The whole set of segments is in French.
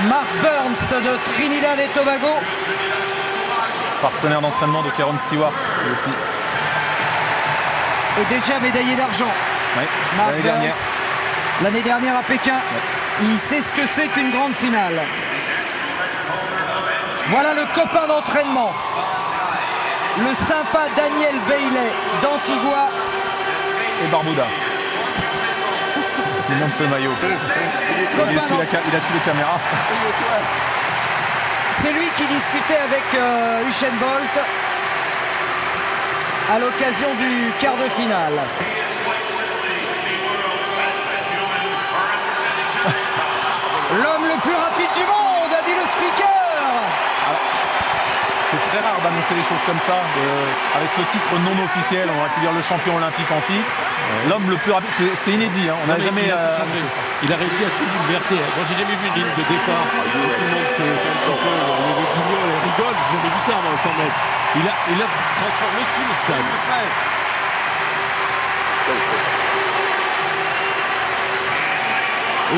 Mark Burns de Trinidad et Tobago. Partenaire d'entraînement de Kieron Stewart aussi. Et déjà médaillé d'argent. Oui, Mark l'année Burns, dernière. l'année dernière à Pékin. Ouais. Il sait ce que c'est qu'une grande finale. Voilà le copain d'entraînement. Le sympa Daniel Bailey d'Antigua. Et Barbuda. Il monte le maillot. Il a su les caméras. C'est lui qui discutait avec Usain Bolt à l'occasion du quart de finale. L'homme le plus rapide du monde, a dit le speaker. C'est très rare d'annoncer les choses comme ça. Avec ce titre non officiel, on aurait pu dire le champion olympique en titre. Ouais. L'homme le plus rapide, c'est inédit. Hein. On n'a jamais. Il a réussi à tout bouleverser. Moi, j'ai jamais vu une ligne de départ. Tout le monde fait un petit peu le guignol et rigole. J'ai jamais vu ça avant le 100 mètres. Il a transformé tout le stade.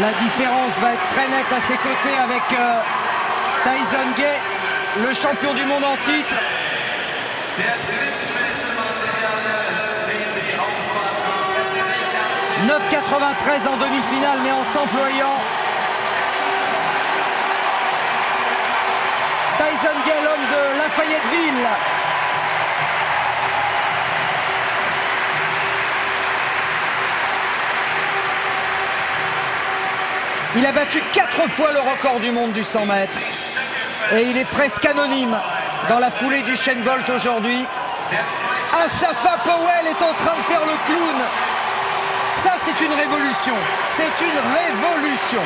La différence va être très nette à ses côtés avec Tyson Gay, le champion du monde en titre. « 9,93 en demi-finale, mais en s'employant. Tyson Gay, l'homme de Lafayetteville. Il a battu 4 fois le record du monde du 100 mètres. Et il est presque anonyme dans la foulée du Usain Bolt aujourd'hui. Asafa Powell est en train de faire le clown. Ça, c'est une révolution. C'est une révolution.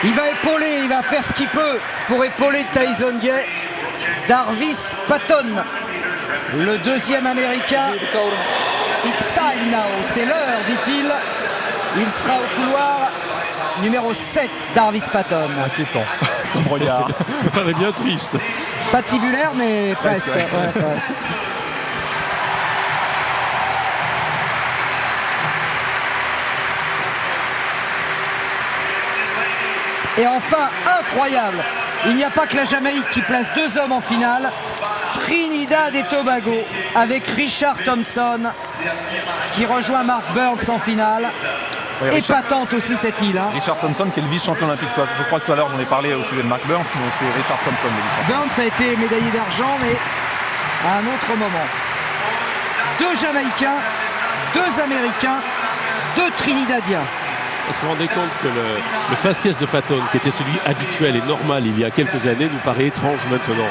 Il va épauler, il va faire ce qu'il peut pour épauler Tyson Gay. Darvis Patton, le deuxième américain. It's time now, c'est l'heure, dit-il. Il sera au couloir numéro 7, Darvis Patton. Inquiétant, comme regard. Ça paraît bien triste. Patibulaire, mais presque. Ouais, ouais. Et enfin, incroyable, il n'y a pas que la Jamaïque qui place 2 hommes en finale. Trinidad et Tobago avec Richard Thompson qui rejoint Mark Burns en finale. Oui, épatante aussi cette île. Hein. Richard Thompson qui est le vice-champion olympique. Je crois que tout à l'heure j'en ai parlé au sujet de Mark Burns, mais c'est Richard Thompson. Burns a été médaillé d'argent, mais à un autre moment. 2 Jamaïcains, 2 Américains, 2 Trinidadiens. On se rendait compte que le faciès de Patton, qui était celui habituel et normal il y a quelques années, nous paraît étrange maintenant.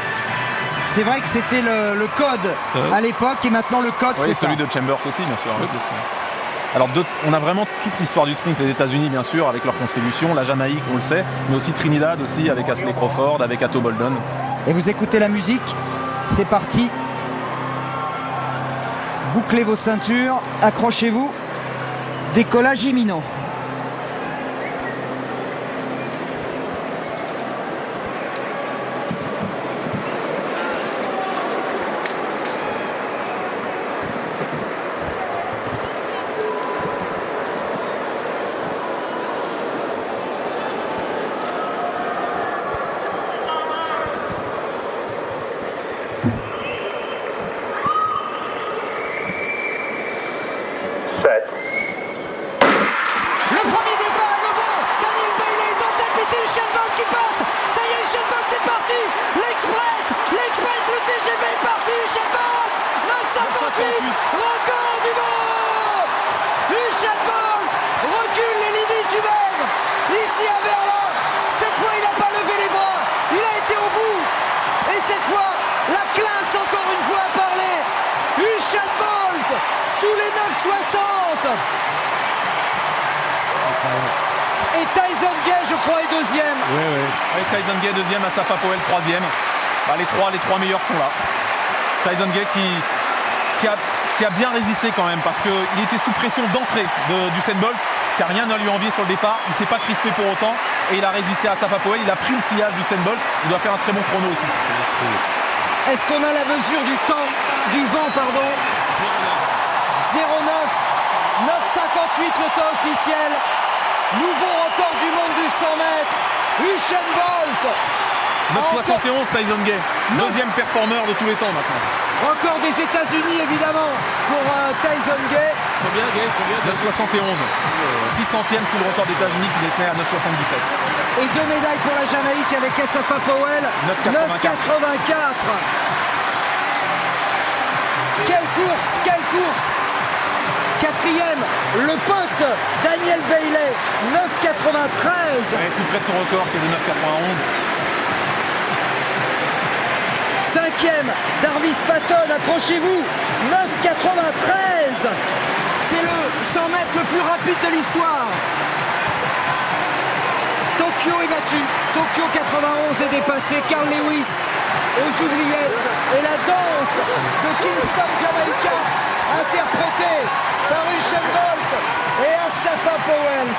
C'est vrai que c'était le code à l'époque, et maintenant le code, c'est celui de Chambers aussi, bien sûr. Oui. Alors, on a vraiment toute l'histoire du sprint, les États-Unis, bien sûr, avec leur contribution, la Jamaïque, on le sait, mais aussi Trinidad, aussi, avec Ashley Crawford, avec Ato Boldon. Et vous écoutez la musique, c'est parti. Bouclez vos ceintures, accrochez-vous. Décollage imminent. Record du monde. Usain Bolt recule les limites humaines. Ici à Berlin, cette fois il n'a pas levé les bras, il a été au bout. Et cette fois, la classe encore une fois a parlé. Usain Bolt sous les 9,60. Et Tyson Gay, je crois, est deuxième. Oui, Tyson Gay deuxième, Asafa Powell troisième. Les trois meilleurs sont là. Tyson Gay qui a bien résisté quand même, parce qu'il était sous pression d'entrée d'Usain Bolt, qui n'a rien à lui envier sur le départ. Il ne s'est pas crispé pour autant. et il a résisté à Safa Powell, il a pris le sillage du Usain Bolt, il doit faire un très bon chrono aussi. Est-ce qu'on a la mesure du temps, du vent, pardon? 0,9, 9,58 le temps officiel. Nouveau record du monde du 100 mètres. Usain Bolt. 9,71 Tyson Gay, deuxième performeur de tous les temps maintenant. Record des États-Unis évidemment pour Tyson Gay. Combien, Gay? 9,71. 600e sous le record des États-Unis qui était à 9,77. Et 2 médailles pour la Jamaïque avec Asafa Powell. 9,84. Quelle course, quelle course. Quatrième, le pote Daniel Bailey, 9,93. Ouais, plus près de son record qui est de 9,91. Cinquième, Darvis Patton, approchez-vous, 9,93. C'est le 100 mètres le plus rapide de l'histoire. Tokyo est battu, Tokyo 91 est dépassé, Carl Lewis aux oubliettes et la danse de Kingston Jamaica interprétée par Usain Bolt et Asafa Powell.